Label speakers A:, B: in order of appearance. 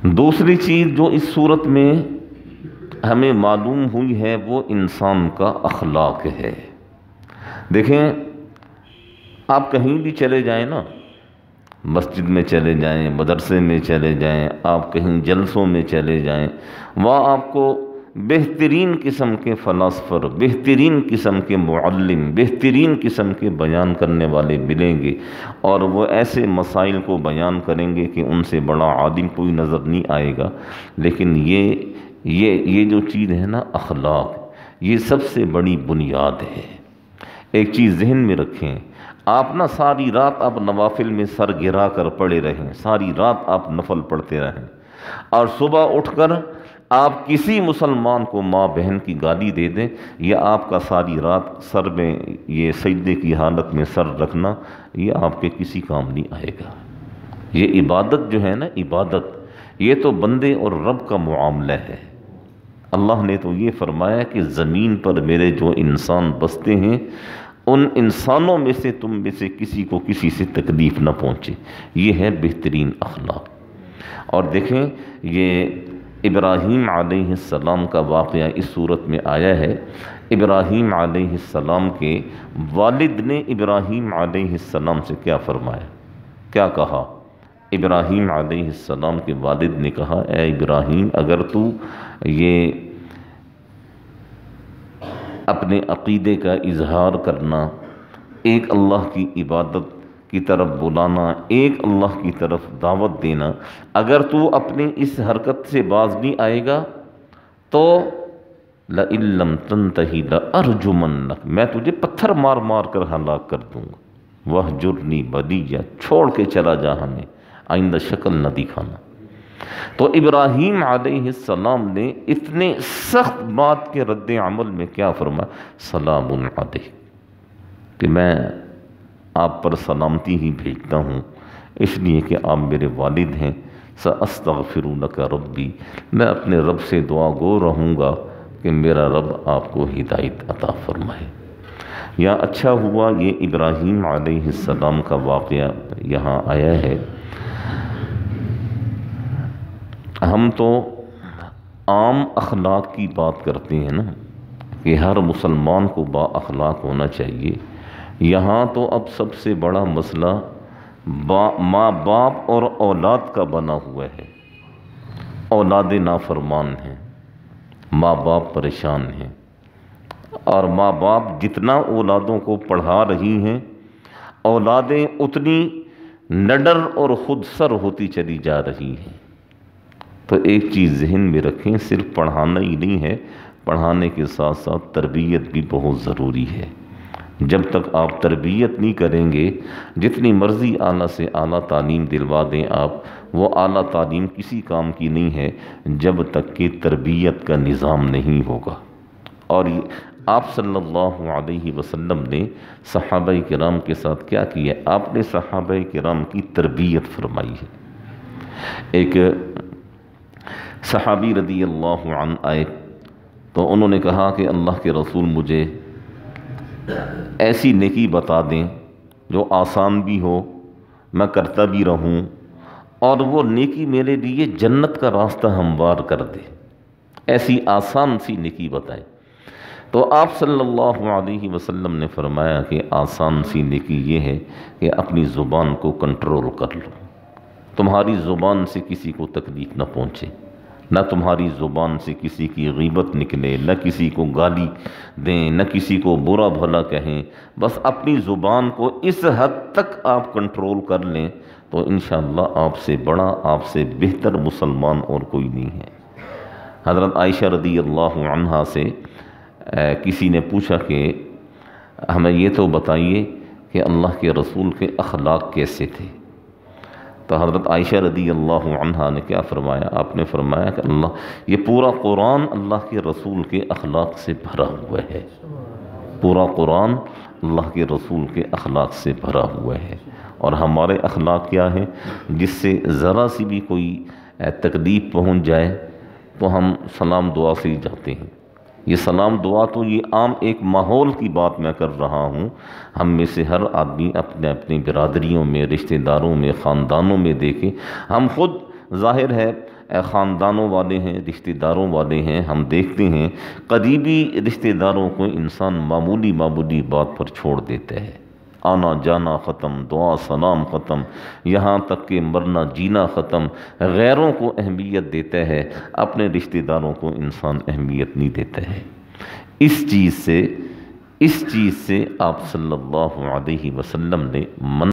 A: دوسری چیز جو اس صورت میں ہمیں معلوم ہوئی ہے وہ انسان کا اخلاق ہے۔ دیکھیں، آپ کہیں بھی چلے جائیں نا، مسجد میں چلے جائیں، مدرسے میں چلے جائیں، آپ کہیں جلسوں میں چلے جائیں، وہاں آپ کو بہترین قسم کے فلاسفر، بہترین قسم کے معلم، بہترین قسم کے بیان کرنے والے ملیں گے، اور وہ ایسے مسائل کو بیان کریں گے کہ ان سے بڑا عالم کوئی نظر نہیں آئے گا۔ لیکن یہ جو چیز ہے نا، اخلاق، یہ سب سے بڑی بنیاد ہے۔ ایک چیز ذہن میں رکھیں، آپ نا ساری رات آپ نوافل میں سر گرا کر پڑے رہیں، ساری رات آپ نفل پڑھتے رہیں، اور صبح اٹھ کر آپ کسی مسلمان کو ماں بہن کی گالی دے دیں، یا آپ کا ساری رات سر میں یہ سجدے کی حالت میں سر رکھنا، یہ آپ کے کسی کام نہیں آئے گا۔ یہ عبادت جو ہے نا، عبادت، یہ تو بندے اور رب کا معاملہ ہے۔ اللہ نے تو یہ فرمایا کہ زمین پر میرے جو انسان بستے ہیں، ان انسانوں میں سے تم میں سے کسی کو کسی سے تکلیف نہ پہنچے، یہ ہے بہترین اخلاق۔ اور دیکھیں، یہ ابراہیم علیہ السلام کا واقعہ اس صورت میں آیا ہے۔ ابراہیم علیہ السلام کے والد نے ابراہیم علیہ السلام سے کیا فرمایا، کیا کہا؟ ابراہیم علیہ السلام کے والد نے کہا، اے ابراہیم، اگر تو یہ اپنے عقیدے کا اظہار کرنا، ایک اللہ کی عبادت کی طرف بلانا، ایک اللہ کی طرف دعوت دینا، اگر تو اپنی اس حرکت سے باز نہیں آئے گا تو لَإِن لَّمْ تَنْتَهِ لَأَرْجُمَنَّكَ، میں تجھے پتھر مار مار کر ہلاک کر دوں گا۔ وَاهْجُرْنِي مَلِيًّا، چھوڑ کے چلا جا، ہمیں آئندہ شکل نہ دکھانا۔ تو ابراہیم علیہ السلام نے اتنے سخت بات کے رد عمل میں کیا فرمایا؟ سلام علیک، کہ میں آپ پر سلامتی ہی بھیجتا ہوں، اس لیے کہ آپ میرے والد ہیں۔ سأستغفر لک ربی، میں اپنے رب سے دعا گو رہوں گا کہ میرا رب آپ کو ہدایت عطا فرمائے۔ یا اچھا ہوا یہ ابراہیم علیہ السلام کا واقعہ یہاں آیا ہے۔ ہم تو عام اخلاق کی بات کرتے ہیں نا، کہ ہر مسلمان کو با اخلاق ہونا چاہیے۔ یہاں تو اب سب سے بڑا مسئلہ ماں باپ اور اولاد کا بنا ہوا ہے۔ اولاد نافرمان ہیں، ماں باپ پریشان ہیں، اور ماں باپ جتنا اولادوں کو پڑھا رہی ہیں، اولادیں اتنی نڈر اور خود سر ہوتی چلی جا رہی ہیں۔ تو ایک چیز ذہن میں رکھیں، صرف پڑھانا ہی نہیں ہے، پڑھانے کے ساتھ ساتھ تربیت بھی بہت ضروری ہے۔ جب تک آپ تربیت نہیں کریں گے، جتنی مرضی اعلیٰ سے اعلیٰ تعلیم دلوا دیں آپ، وہ اعلیٰ تعلیم کسی کام کی نہیں ہے جب تک کہ تربیت کا نظام نہیں ہوگا۔ اور آپ صلی اللہ علیہ وسلم نے صحابہ کرام کے ساتھ کیا کیا؟ آپ نے صحابہ کرام کی تربیت فرمائی ہے۔ ایک صحابی رضی اللہ عنہ آئے تو انہوں نے کہا کہ اللہ کے رسول، مجھے ایسی نیکی بتا دیں جو آسان بھی ہو، میں کرتا بھی رہوں، اور وہ نیکی میرے لیے جنت کا راستہ ہموار کر دے، ایسی آسان سی نیکی بتائیں۔ تو آپ صلی اللہ علیہ وسلم نے فرمایا کہ آسان سی نیکی یہ ہے کہ اپنی زبان کو کنٹرول کر لو، تمہاری زبان سے کسی کو تکلیف نہ پہنچے، نہ تمہاری زبان سے کسی کی غیبت نکلے، نہ کسی کو گالی دیں، نہ کسی کو برا بھلا کہیں، بس اپنی زبان کو اس حد تک آپ کنٹرول کر لیں تو انشاءاللہ آپ سے بڑا، آپ سے بہتر مسلمان اور کوئی نہیں ہے۔ حضرت عائشہ رضی اللہ عنہا سے کسی نے پوچھا کہ ہمیں یہ تو بتائیے کہ اللہ کے رسول کے اخلاق کیسے تھے؟ تو حضرت عائشہ رضی اللہ عنہا نے کیا فرمایا؟ آپ نے فرمایا کہ یہ پورا قرآن اللہ کے رسول کے اخلاق سے بھرا ہوا ہے، پورا قرآن اللہ کے رسول کے اخلاق سے بھرا ہوا ہے۔ اور ہمارے اخلاق کیا ہیں؟ جس سے ذرا سی بھی کوئی تکلیف پہنچ جائے تو ہم سلام دعا سے ہی جاتے ہیں۔ یہ سلام دعا تو یہ عام ایک ماحول کی بات میں کر رہا ہوں، ہم میں سے ہر آدمی اپنے اپنی برادریوں میں، رشتہ داروں میں، خاندانوں میں دیکھیں، ہم خود ظاہر ہے خاندانوں والے ہیں، رشتہ داروں والے ہیں، ہم دیکھتے ہیں قریبی رشتہ داروں کو انسان معمولی بات پر چھوڑ دیتا ہے، آنا جانا ختم، دعا سلام ختم، یہاں تک کہ مرنا جینا ختم، غیروں کو اہمیت دیتا ہے، اپنے رشتہ داروں کو انسان اہمیت نہیں دیتا ہے۔ اس چیز سے آپ صلی اللہ علیہ وسلم نے